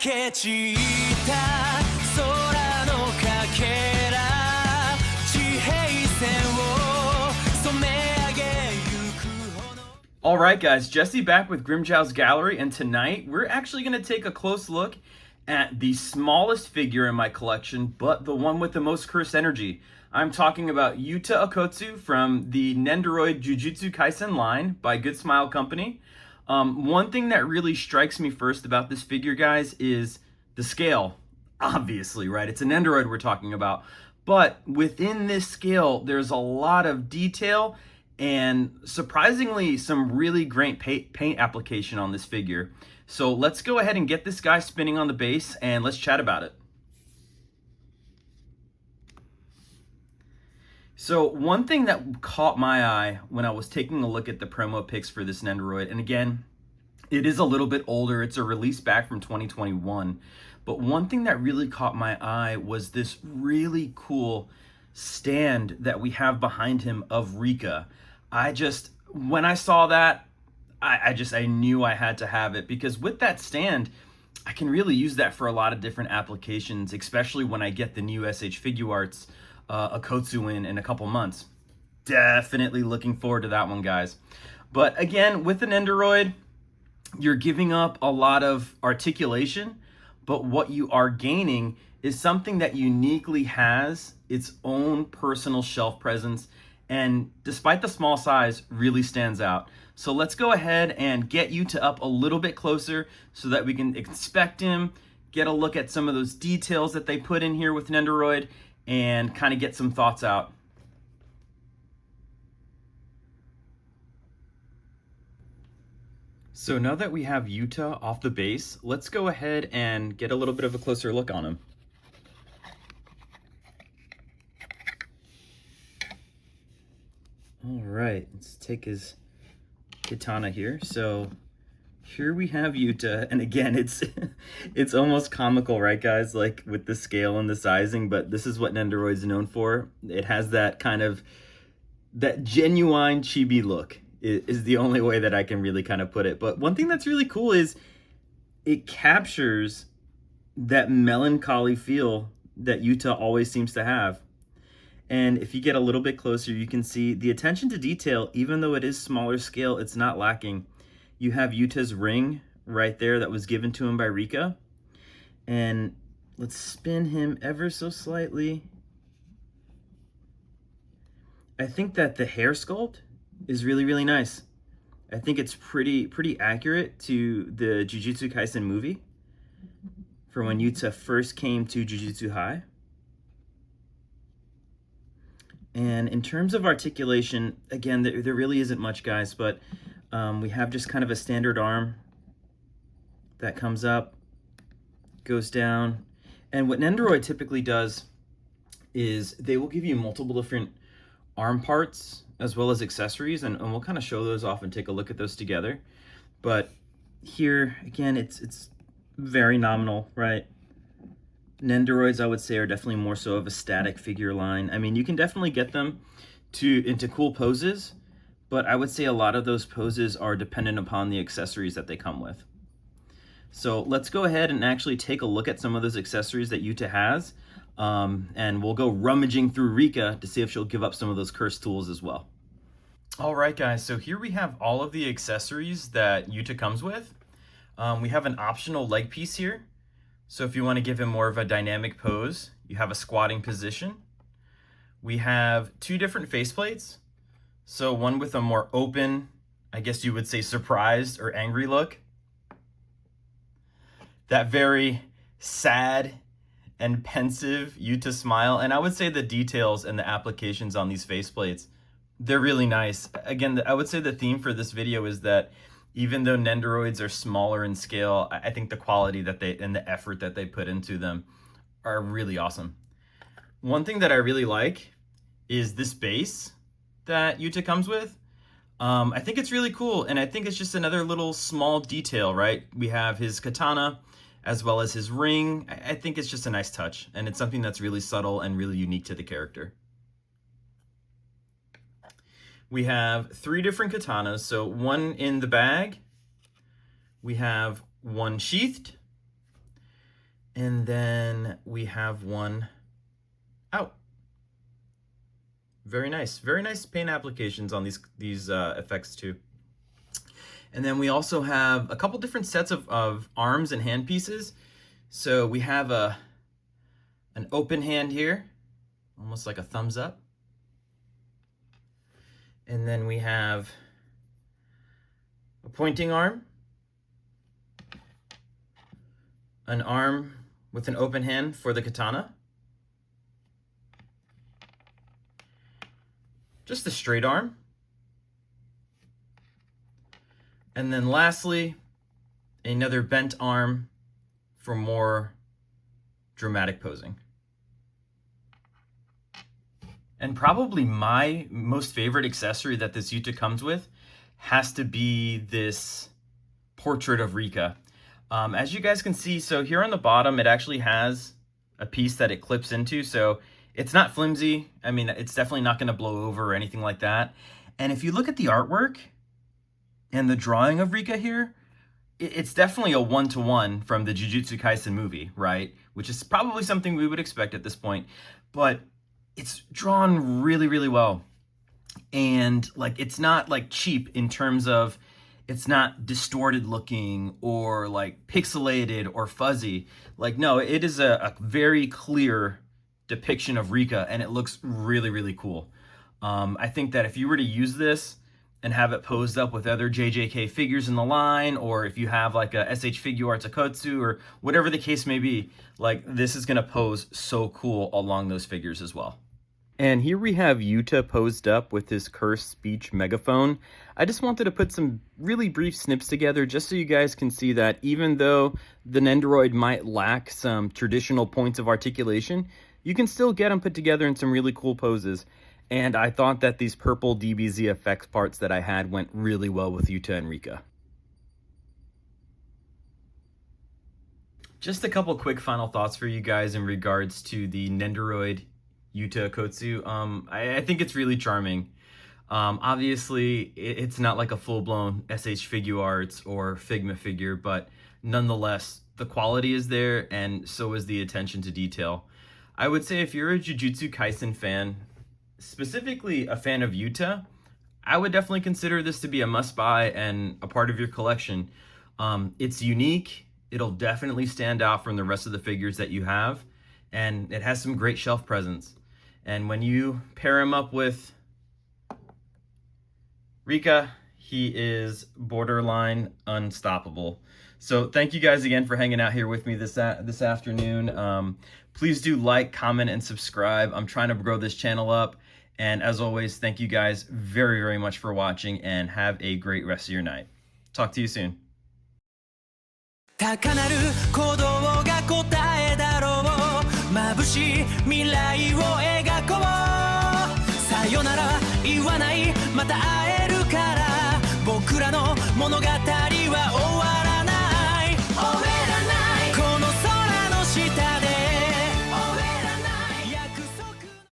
け散った空のかけら地平線を染め上げゆくほど Alright guys, Jesse back with Grimjow's Gallery, and tonight we're actually going to take a close look at the smallest figure in my collection, but the one with the most cursed energy. I'm talking about Yuta Okkotsu from the Nendoroid Jujutsu Kaisen line by Good Smile Company. One thing that really strikes me first about this figure, guys, is the scale. Obviously, right? It's a Nendoroid we're talking about. But within this scale, there's a lot of detail and surprisingly some really great paint application on this figure. So let's go ahead and get this guy spinning on the base and let's chat about it. So one thing that caught my eye when I was taking a look at the promo pics for this Nendoroid, and again, it is a little bit older, it's a release back from 2021, but one thing that really caught my eye was this really cool stand that we have behind him of Rika. When I saw that, I knew I had to have it, because with that stand, I can really use that for a lot of different applications, especially when I get the new SH Figuarts Okkotsu in a couple months. Definitely looking forward to that one, guys. But again, with the Nendoroid, you're giving up a lot of articulation, but what you are gaining is something that uniquely has its own personal shelf presence, and despite the small size, really stands out. So let's go ahead and get Yuta up a little bit closer so that we can inspect him, get a look at some of those details that they put in here with Nendoroid, and kind of get some thoughts out. So now that we have Yuta off the base, let's go ahead and get a little bit of a closer look on him. All right, let's take his katana here. So here we have Yuta, and again, it's almost comical, right, guys? Like with the scale and the sizing, but this is what Nendoroid's known for. It has that kind of, that genuine chibi look is the only way that I can really kind of put it. But one thing that's really cool is it captures that melancholy feel that Yuta always seems to have. And if you get a little bit closer, you can see the attention to detail, even though it is smaller scale, it's not lacking. You have Yuta's ring right there that was given to him by Rika. And let's spin him ever so slightly. I think that the hair sculpt is really, really nice. I think it's pretty accurate to the Jujutsu Kaisen movie for when Yuta first came to Jujutsu High. And in terms of articulation, again, there really isn't much, guys, but we have just kind of a standard arm that comes up, goes down. And what Nendoroid typically does is they will give you multiple different arm parts as well as accessories, and we'll kind of show those off and take a look at those together. But here, again, it's very nominal, right? Nendoroids, I would say, are definitely more so of a static figure line. I mean, you can definitely get them into cool poses, but I would say a lot of those poses are dependent upon the accessories that they come with. So let's go ahead and actually take a look at some of those accessories that Yuta has, and we'll go rummaging through Rika to see if she'll give up some of those cursed tools as well. All right, guys, so here we have all of the accessories that Yuta comes with. We have an optional leg piece here. So if you want to give him more of a dynamic pose, you have a squatting position. We have two different faceplates. So one with a more open, I guess you would say surprised or angry look. That very sad and pensive Yuta smile. And I would say the details and the applications on these faceplates, they're really nice. Again, I would say the theme for this video is that even though Nendoroids are smaller in scale, I think the quality that and the effort that they put into them are really awesome. One thing that I really like is this base that Yuta comes with. I think it's really cool, and I think it's just another little small detail, right? We have his katana as well as his ring. I think it's just a nice touch, and it's something that's really subtle and really unique to the character. We have three different katanas, so one in the bag, we have one sheathed, And then we have one out. Very nice paint applications on these effects too. And then we also have a couple different sets of arms and hand pieces. So we have an open hand here, almost like a thumbs up. And then we have a pointing arm, an arm with an open hand for the katana, just a straight arm, and then lastly, another bent arm for more dramatic posing. And probably my most favorite accessory that this Yuta comes with has to be this portrait of Rika. As you guys can see, so here on the bottom, it actually has a piece that it clips into, so it's not flimsy. I mean, it's definitely not going to blow over or anything like that. And if you look at the artwork and the drawing of Rika here, it's definitely a one-to-one from the Jujutsu Kaisen movie, right? Which is probably something we would expect at this point. But it's drawn really, really well. And like, it's not like cheap in terms of it's not distorted looking or like pixelated or fuzzy. Like, no, it is a very clear depiction of Rika, and it looks really, really cool. I think that if you were to use this and have it posed up with other JJK figures in the line, or if you have like a SH Figuarts Okkotsu or whatever the case may be, like this is gonna pose so cool along those figures as well. And here we have Yuta posed up with his cursed speech megaphone. I just wanted to put some really brief snips together just so you guys can see that even though the Nendoroid might lack some traditional points of articulation, you can still get them put together in some really cool poses. And I thought that these purple DBZ effects parts that I had went really well with Yuta and Rika. Just a couple quick final thoughts for you guys in regards to the Nendoroid Yuta Okkotsu. I think it's really charming. Obviously, it's not like a full-blown SH Figuarts or Figma figure, but nonetheless, the quality is there, and so is the attention to detail. I would say if you're a Jujutsu Kaisen fan, specifically a fan of Yuta, I would definitely consider this to be a must-buy and a part of your collection. It's unique. It'll definitely stand out from the rest of the figures that you have, and it has some great shelf presence. And when you pair him up with Rika, he is borderline unstoppable. So thank you guys again for hanging out here with me this afternoon. Please do like, comment, and subscribe. I'm trying to grow this channel up. And as always, thank you guys very, very much for watching, and have a great rest of your night. Talk to you soon. 高鳴る鼓動が答えだろう眩しい未来を描こうさよなら言わないまた会えるから僕らの物語